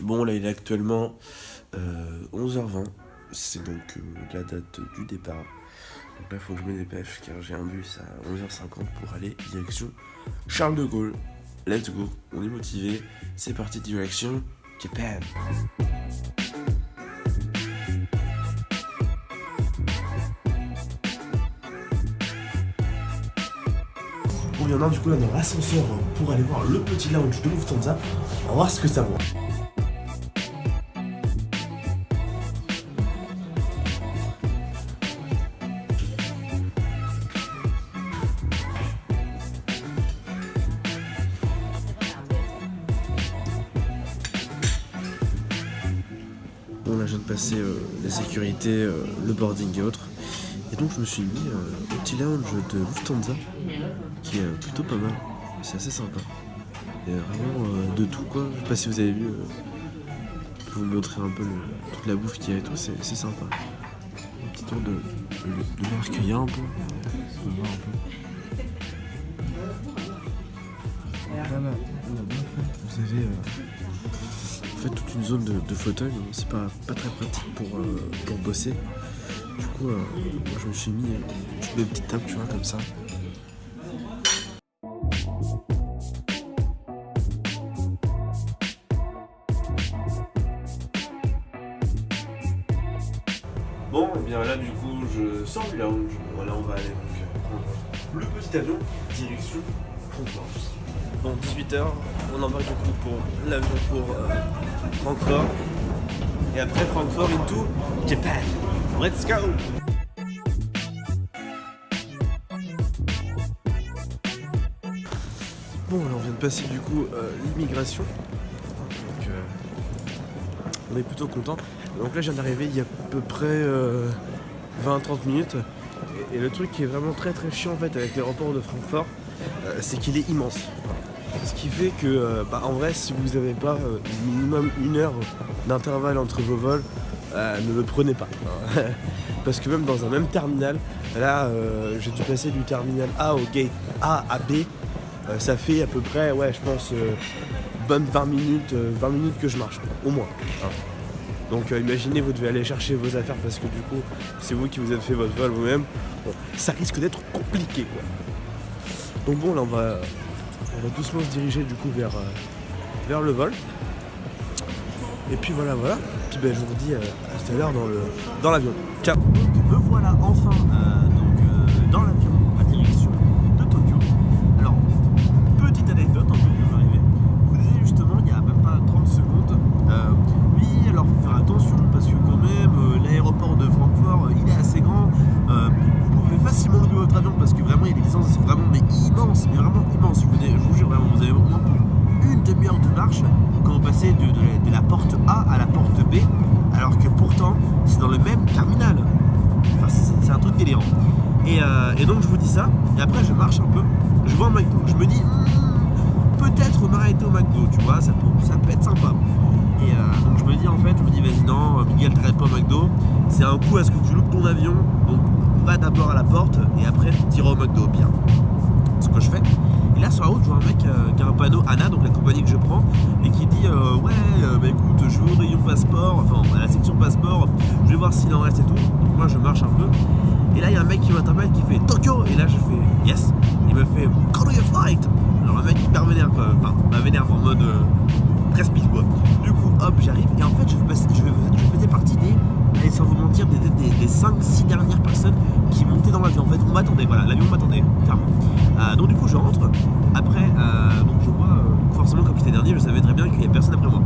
Bon, là, il est actuellement 11h20. C'est donc la date du départ. Donc là, il faut que je me dépêche car j'ai un bus à 11h50 pour aller direction Charles de Gaulle. Let's go, on est motivé. C'est parti, direction Japan. Bon, il y en a du coup là dans l'ascenseur pour aller voir le petit lounge de Lufthansa. On va voir ce que ça vaut. Bon, là je viens de passer la sécurité, le boarding et autres. Et donc je me suis mis au petit lounge de Lufthansa qui est plutôt pas mal. C'est assez sympa. Il y a vraiment de tout quoi. Je sais pas si vous avez vu. Je vais vous montrer un peu toute la bouffe qu'il y a et tout. C'est sympa. Un petit tour de l'air qu'il y a un peu. On va voir un peu. Là, vous avez en fait toute une zone de fauteuil. C'est pas très pratique pour bosser. Du coup, moi, je me suis mis une petite table, tu vois, comme ça. Bon, et bien là, du coup, je sors du lounge. Voilà, on va aller donc prendre le petit avion, direction Francfort. Bon, 18h, on embarque du coup pour l'avion pour Francfort. Et après Francfort into Japan. Let's go! Bon, alors on vient de passer du coup l'immigration. Donc on est plutôt content. Donc là je viens d'arriver il y a à peu près 20-30 minutes. Et le truc qui est vraiment très chiant en fait avec l'aéroport de Francfort, c'est qu'il est immense. Ce qui fait que en vrai si vous n'avez pas minimum 1 heure d'intervalle entre vos vols, ne le prenez pas. Parce que même dans un même terminal, là j'ai dû passer du terminal A au gate A à B. Ça fait à peu près, je pense, bonne 20 minutes que je marche, au moins. Donc imaginez, vous devez aller chercher vos affaires parce que du coup, c'est vous qui vous avez fait votre vol vous-même. Bon, ça risque d'être compliqué, quoi. Donc bon, là on va doucement se diriger du coup vers le vol. Et puis voilà. Puis je vous dis à tout à l'heure dans l'avion. Ciao. Donc me voilà enfin dans l'avion à direction de Tokyo. Alors, petite anecdote en fait que j'arrivais. Vous disiez justement il y a même pas 30 secondes. Oui, alors faut faire attention parce que quand même l'aéroport de Francfort il est assez grand. Vous pouvez facilement louper votre avion parce que vraiment il y a des licences qui sont vraiment immenses. Je vous jure vraiment, vous avez au moins une demi-heure de marche quand vous passez de la porte A à la porte B, alors que pourtant c'est dans le même terminal. Enfin, c'est un truc délirant. Et donc je vous dis ça, et après je marche un peu, je vois un McDo, je me dis peut-être m'arrêter au McDo, tu vois, ça peut être sympa. Et donc je me dis vas-y non, Miguel t'arrête pas au McDo, c'est un coup à ce que tu loupes ton avion, donc va d'abord à la porte et après tu iras au McDo, bien. Ce que je fais. Et là sur la route je vois un mec qui a un panneau ANA, donc la compagnie que je prends, et qui dit écoute je vais au rayon passeport, enfin à la section passeport, je vais voir s'il en reste et tout. Donc moi je marche un peu. Et là il y a un mec qui m'interpelle qui fait Tokyo, et là je fais yes. Il me fait call your flight. Alors un mec hyper vénère quoi, enfin vénère en mode très speed quoi. Du coup hop j'arrive et en fait je faisais partie des, sans vous mentir, des 5-6 dernières personnes qui montaient dans l'avion. En fait on m'attendait, voilà, l'avion m'attendait clairement. Donc du coup je rentre, après donc je vois, forcément comme j'étais dernier je savais très bien qu'il n'y avait personne après moi.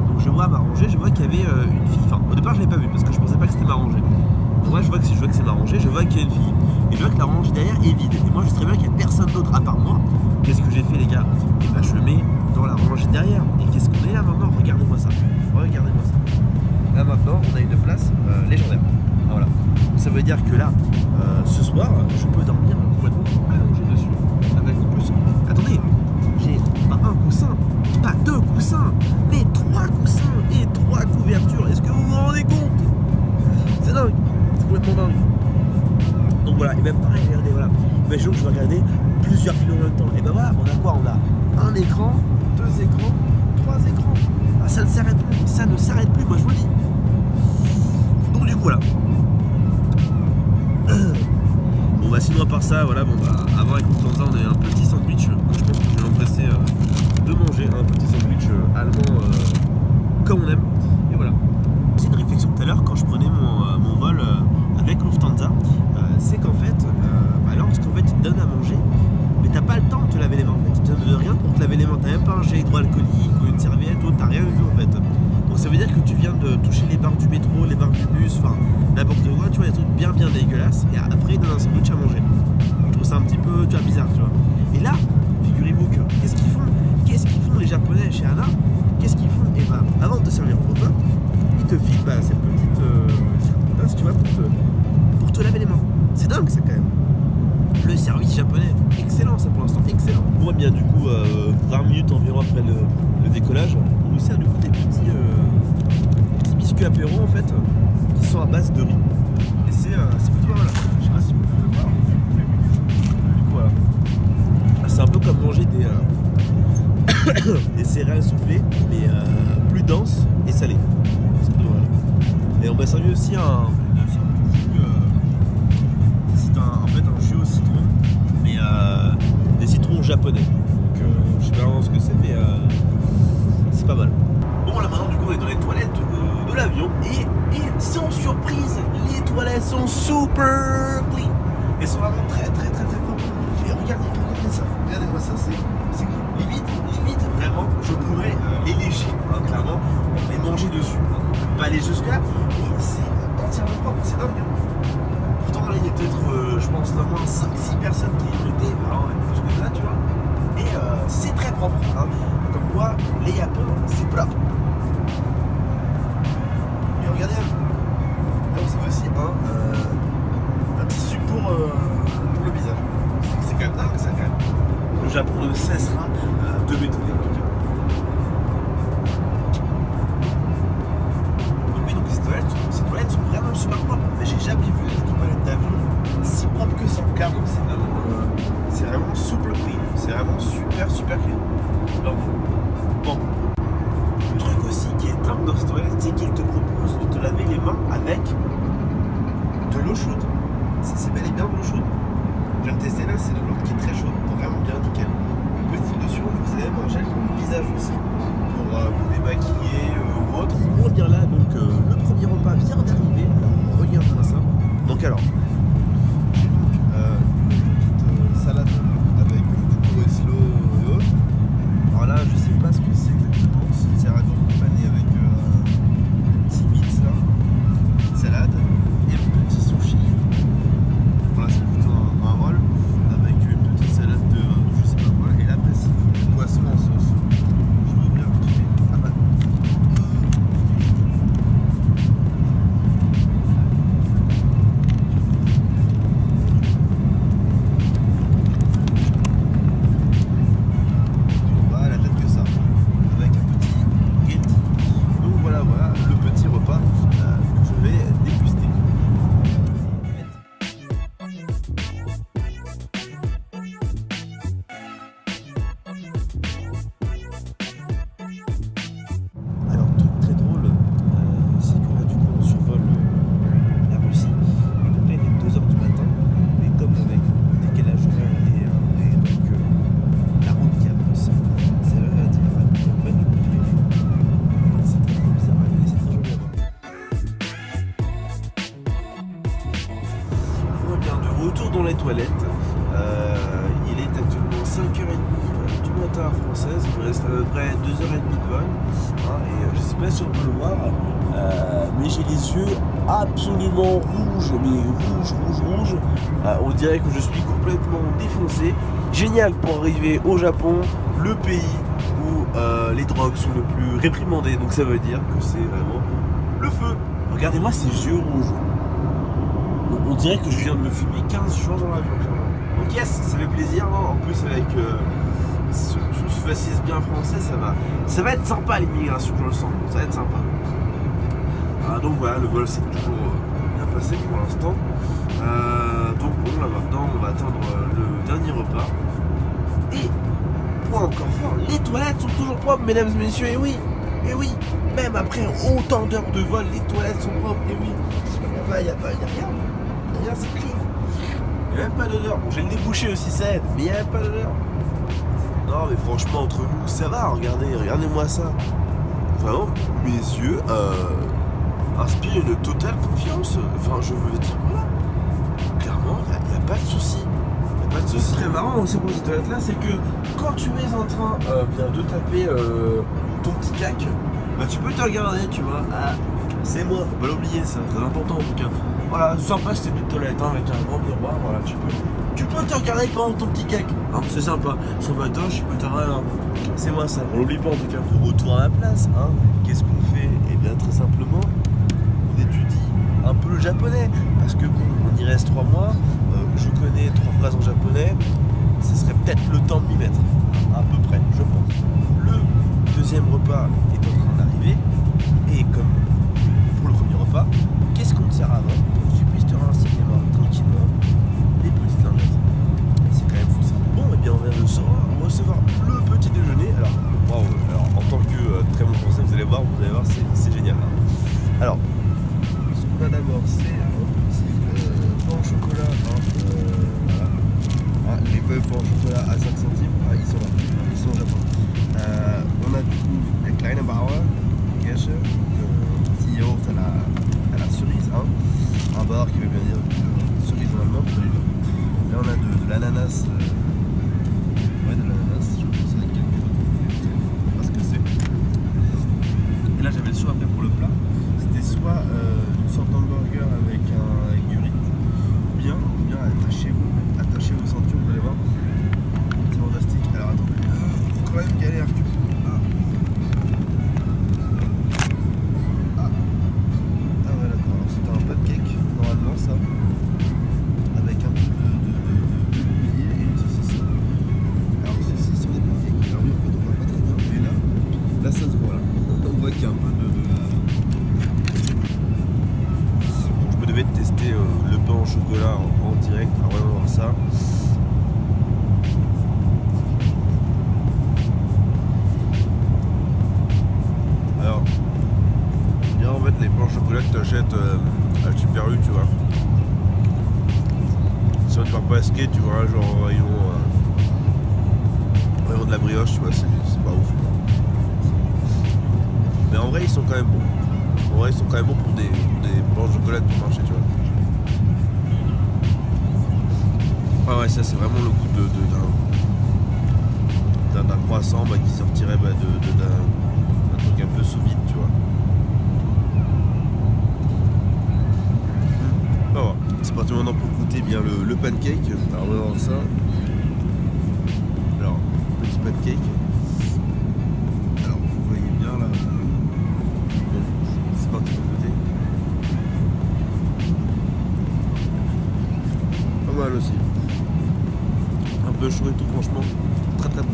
Donc je vois à m'arranger, je vois qu'il y avait une fille, enfin au départ je l'avais pas vue parce que je pensais pas que c'était m'arranger. Donc moi je vois que c'est m'arranger, je vois qu'il y a une fille, et je vois que la rangée derrière est vide. Et moi je sais très bien qu'il n'y a personne d'autre à part moi. Qu'est-ce que j'ai fait les gars? Et je me mets dans la rangée derrière. Et qu'est-ce qu'on est là maintenant? Regardez-moi ça. Là maintenant on a une place légendaire. Ah, voilà. Ça veut dire que là, ce soir, je peux dormir complètement allongé dessus. Avec en plus, attendez, j'ai pas un coussin, pas 2 coussins, mais 3 coussins et 3 couvertures. Est-ce que vous vous rendez compte? C'est dingue, c'est complètement dingue. Donc voilà, et même pareil, regardez, voilà. Imaginons que je vais regarder plusieurs films en même temps. Et ben voilà, on a quoi? On a un écran, 2 écrans, 3 écrans. Ah, ça ne s'arrête plus, ça ne s'arrête plus, moi je vous le dis. Donc du coup voilà. Bon bah sinon à part ça, voilà, bon bah avant avec Lufthansa on a eu un petit sandwich que je pense que je vais m'empresser de manger, un petit sandwich allemand comme on aime. Et voilà. J'ai une réflexion tout à l'heure quand je prenais mon vol avec Lufthansa, c'est qu'en fait, lorsqu'en fait ils te donnent à manger, mais t'as pas le temps de te laver les mains en fait, ils te donnent rien pour te laver les mains, t'as même pas un gel hydroalcoolique ou une serviette ou t'as rien du tout en fait. Donc ça veut dire que tu viens de toucher les barres du métro, les barres du bus, enfin n'importe quoi, tu vois, des trucs bien dégueulasses, et après ils donnent un sandwich à manger. Je trouve ça un petit peu, tu vois, bizarre, tu vois. Et là, figurez-vous que, qu'est-ce qu'ils font les Japonais chez Anna? Qu'est-ce qu'ils font? Et bah, avant de te servir au repas, ils te filent cette petite pince, tu vois, pour te laver les mains. C'est dingue ça quand même. Le service japonais, excellent ça pour l'instant, excellent. Moi bien du coup, 20 minutes environ après le décollage, on nous sert du coup des petits biscuits apéro en fait, qui sont à base de riz. Et c'est plutôt voilà. Je sais pas si vous pouvez le voir. Du coup voilà. C'est un peu comme manger des céréales soufflées, mais plus denses et salées. C'est plutôt voilà. Et on m'a servi aussi en fait un jus au citron, mais des citrons japonais. Donc je sais pas vraiment ce que c'est, mais c'est pas mal. Bon là maintenant du coup on est dans les toilettes de l'avion et sans surprise, les toilettes sont super clean. Elles sont vraiment très propres. Et regardez ça, regardez-moi ça, c'est limite vraiment je pourrais les lécher, hein, clairement, et manger dessus. Pas aller jusque là, mais c'est entièrement propre, c'est dingue. Pourtant là il y a peut-être je pense au moins 5-6 personnes qui étaient, alors plus que là tu vois. Et c'est très propre, hein. Comme quoi les Japonais c'est propre. Et regardez, là vous avez aussi un tissu pour le visage. C'est quand même dingue ça quand même. Le Japon ne cessera de m'étonner en tout cas. Donc oui, donc ces toilettes sont vraiment super propres. En fait, j'ai jamais vu des toilettes d'avion si propres que ça. Car donc c'est vraiment super clean. C'est vraiment super clean. Donc bon. Le truc aussi qui est dingue dans ces toilettes, c'est qu'ils te proposent de te laver les mains avec de l'eau chaude. C'est bel et bien de l'eau chaude. Je viens de tester là, c'est de l'eau qui est très chaude, vraiment bien nickel. Vous pouvez foutre dessus, vous avez même un gel pour le visage aussi, pour vous démaquiller ou autre. On vient là, donc le premier repas vient d'arriver. Alors regarde-moi ça. Donc alors, j'ai donc une petite salade avec du coleslaw et autres. Alors là, je sais pas ce que c'est exactement, c'est une salade accompagnée avec timide là, une salade et le petit sushi. Voilà, c'est plutôt un rôle avec une petite salade de je sais pas quoi, et là après c'est une poisson en sauce. Je vais ouvrir vite fait. Ah bah. Voilà, la tête que ça. Avec un petit guette. Donc voilà, le petit repas que je vais déguster. Alors, truc très drôle, c'est que là, du coup, on survole la Russie. Et donc là, il est 2h du matin. Mais comme avec le décalage horaire et donc la route qui avance, ça veut dire en fait, c'est très bizarre, mais c'est très joli à voir. Bien, de retour dans les toilettes. Il est actuellement 5h30 du matin française. Il me reste à peu près 2h30 de vol. Et je sais pas si on peut le voir, mais j'ai les yeux absolument rouges, mais rouges. On dirait que je suis complètement défoncé. Génial pour arriver au Japon, le pays où les drogues sont le plus réprimandées. Donc ça veut dire que c'est vraiment le feu. Regardez-moi ces yeux rouges. On dirait que je viens de me fumer 15 jours dans l'avion. Donc yes, ça fait plaisir. Hein. En plus avec je facile bien français, ça va être sympa l'immigration, je le sens. Ça va être sympa. Donc voilà, le vol s'est toujours bien passé pour l'instant. Donc bon, là maintenant on va attendre le dernier repas. Et point encore fort, les toilettes sont toujours propres, mesdames et messieurs. Et oui, Et oui, même après autant d'heures de vol, les toilettes sont propres. Et oui, y a rien. Rien, c'est clean. Il n'y a même pas d'odeur. Bon, j'ai le nez bouché aussi, ça aide, mais il n'y a même pas d'odeur. Non, mais franchement, entre nous, ça va, regardez-moi ça. Vraiment, mes yeux inspirent une totale confiance. Enfin, je veux dire, voilà. Clairement, il n'y a pas de souci. C'est très marrant aussi pour ces toilettes-là, c'est que quand tu es en train bien de taper ton petit cac, bah tu peux te regarder, tu vois. Ah, c'est moi, faut pas l'oublier, c'est très important en tout cas. Voilà, sympa ces petites toilettes avec un grand miroir, voilà, tu peux te regarder pendant ton petit cac. Hein, c'est sympa. Sympatoche, tu peux te regarder. C'est moi ça, on l'oublie pas en tout cas. De retour à la place, hein, qu'est-ce qu'on fait? Eh bien très simplement, on étudie un peu le japonais. Parce que bon, on y reste 3 mois, je connais 3 phrases en japonais, ce serait peut-être le temps de m'y mettre. À peu près, je pense. Le deuxième repas est en train d'arriver. Et comme pour le premier repas, qu'est-ce qu'on te sert avant pour que tu puisses te renseigner tranquillement les petites lingettes. C'est quand même fou ça. Bon, et bien on vient de recevoir le petit déjeuner. Alors, waouh, alors en tant que très bon français, vous allez voir, c'est génial. Alors, ce qu'on a d'abord, c'est un petit pain au chocolat. Voilà. Ah, les feuilles pain au chocolat à 5 centimes, ils sont là, ils sont au Japon. On a du coup les kleine Bauer, Gäsche, petit yaourt à la cerise, hein. Un bar qui veut bien dire cerise en allemand, pas du tout. Là on a de l'ananas, ouais de l'ananas, je pense avec quelques autres, je sais pas ce que c'est. Et là j'avais le choix après pour le plat, c'était soit une sorte d'hamburger avec du riz, ou bien attaché aux ceintures, vous allez voir, c'est fantastique. Alors attendez, quand même galère. Ça, avec un peu de bouillie et une saucisse. Alors ceci sont des pancakes. Alors oui, en fait on voit pas très bien, mais là ça se voit là. On voit qu'il y a un peu de je me devais tester le pain au chocolat en direct, alors vraiment voir ça. Alors, bien en fait les pains au chocolat que tu achètes à Super U, tu vois. Sur une barre basket, tu vois, genre rayon de la brioche, tu vois, c'est pas ouf. Mais en vrai, ils sont quand même bons. En vrai, ils sont quand même bons pour des pains au chocolat de marché, tu vois. Ah ouais, ça c'est vraiment le goût d'un croissant qui sortirait d'un truc un peu sous vide, tu vois. Oh, c'est parti maintenant pour goûter bien le pancake. Alors on va voir ça. Alors, petit pancake. Alors vous voyez bien là. Bon, c'est parti pour goûter. Pas mal aussi. Un peu chaud et tout, franchement. Très très bon.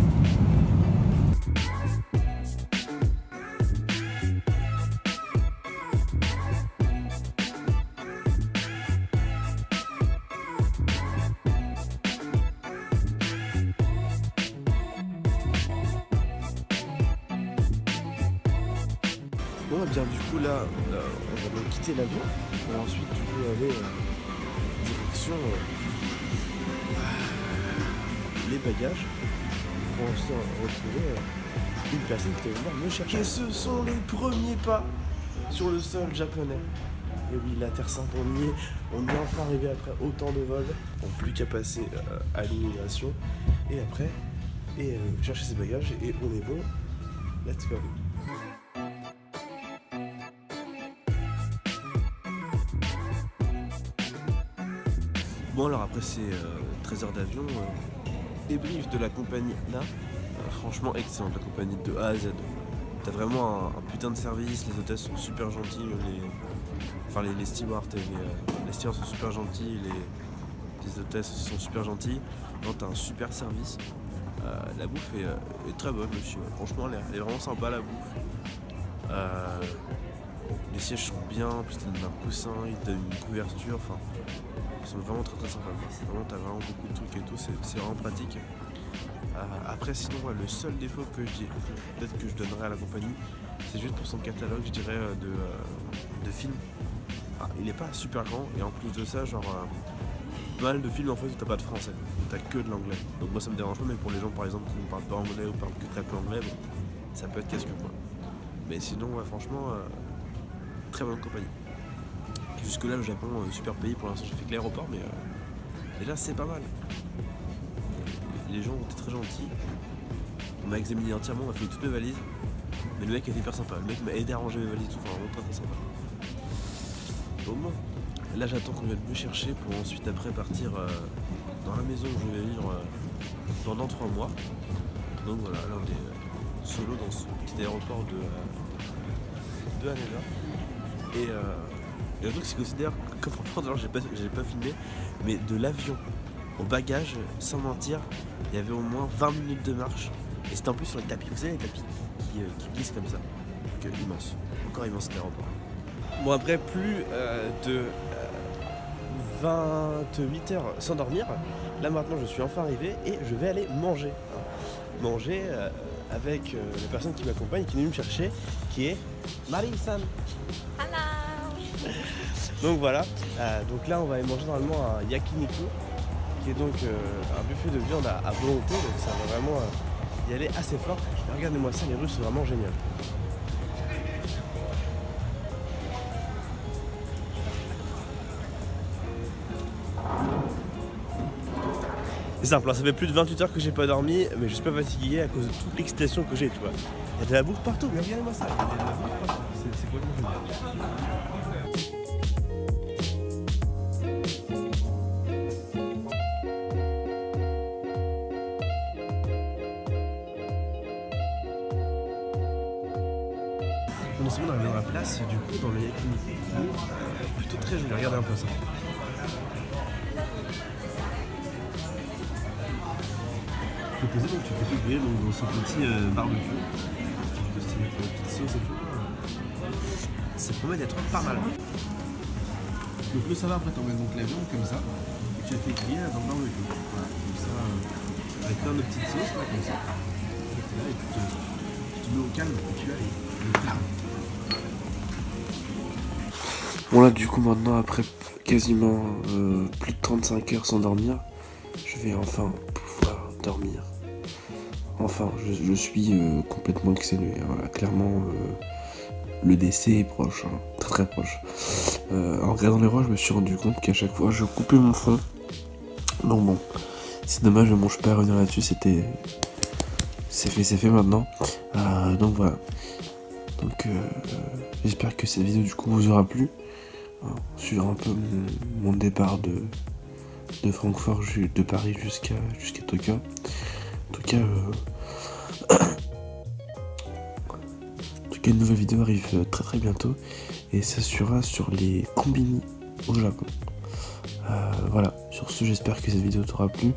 Bon, et bien du coup là, on va donc quitter l'avion pour ensuite du coup aller direction les bagages pour ensuite retrouver une personne qui était venue me chercher. Et ce sont les premiers pas sur le sol japonais. Et oui, la Terre Sainte, on y est enfin arrivé après autant de vols. On n'a plus qu'à passer à l'immigration et après chercher ses bagages et on est bon. Let's go. Bon alors après ces 13 heures d'avion, débrief de la compagnie là, franchement excellente la compagnie de A à Z. T'as vraiment un putain de service, les hôtesses sont super gentilles, les stewards les stewards sont super gentils, les hôtesses aussi sont super gentilles. Non, t'as un super service, la bouffe est très bonne aussi, ouais. Franchement elle est vraiment sympa la bouffe. Les sièges sont bien, en plus t'as un coussin, ils te donnent une couverture, enfin ils sont vraiment très très sympas. Vraiment t'as vraiment beaucoup de trucs et tout, c'est vraiment pratique. Après sinon le seul défaut que peut-être que je donnerais à la compagnie, c'est juste pour son catalogue je dirais de films. Il est pas super grand et en plus de ça genre pas mal de films en fait où t'as pas de français, où t'as que de l'anglais. Donc moi ça me dérange pas, mais pour les gens par exemple qui ne parlent pas anglais ou parlent que très peu anglais, bon, ça peut être casse-gueule quoi. Mais sinon ouais, franchement très bonne compagnie. Jusque là le Japon super pays, pour l'instant j'ai fait que l'aéroport mais déjà c'est pas mal. Les gens ont été très gentils. On m'a examiné entièrement, on m'a fait toutes mes valises. Mais le mec était hyper sympa. Le mec m'a aidé à ranger mes valises, tout. Enfin, vraiment très très sympa. Au moins, là j'attends qu'on vienne me chercher pour ensuite après partir dans la maison où je vais vivre pendant 3 mois. Donc voilà, là on est solo dans ce petit aéroport de Haneda. Et le truc c'est qu'aussi d'ailleurs, comme d'ailleurs j'ai pas filmé, mais de l'avion au bagage, sans mentir, il y avait au moins 20 minutes de marche. Et c'était en plus sur les tapis, vous savez les tapis qui glissent comme ça. Donc immense, encore immense cet aéroport. Bon après plus de 28 heures sans dormir, là maintenant je suis enfin arrivé et je vais aller manger. Manger avec la personne qui m'accompagne, qui est venue me chercher, qui est Marie-san. Hello. Donc voilà, donc là on va aller manger normalement un yakiniku, qui est donc un buffet de viande à volonté, donc ça va vraiment y aller assez fort. Et regardez-moi ça, les rues sont vraiment géniales. C'est simple, hein, ça fait plus de 28 heures que j'ai pas dormi, mais je suis pas fatigué à cause de toute l'excitation que j'ai, tu vois. Il y a de la bouffe partout, mais regardez-moi ça, il y a de la bouffe partout, c'est complètement génial. On est souvent dans la place, du coup, dans le yakiniku, plutôt très joli, regardez un peu ça. Donc tu peux te griller dans ce petit barbecue, de style petite sauce et tout. Ça promet d'être pas mal. Donc le ça va, après t'emmènes donc la viande comme ça, et tu as fait griller dans le barbecue. Voilà, comme ça, avec plein de petites sauces là, comme ça. Et t'es là et tu te mets au calme et tu as le plat. Bon là du coup maintenant après quasiment plus de 35 heures sans dormir, je vais enfin pouvoir dormir. Enfin je suis complètement exténué, voilà, clairement le décès est proche, hein, très très proche. En regardant les rois je me suis rendu compte qu'à chaque fois je coupais mon front. Donc bon, c'est dommage, bon je peux pas revenir là-dessus, c'est fait maintenant. Donc voilà. Donc j'espère que cette vidéo du coup vous aura plu. Suivre un peu mon départ de Francfort, de Paris jusqu'à Tokyo. En tout cas, une nouvelle vidéo arrive très très bientôt et ça sera sur les combini au Japon. Voilà, sur ce j'espère que cette vidéo t'aura plu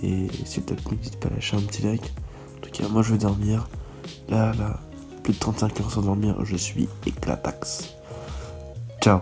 et si elle t'a plu n'hésite pas à lâcher un petit like. En tout cas moi je vais dormir, là plus de 35 heures sans dormir, je suis éclatax. Ciao.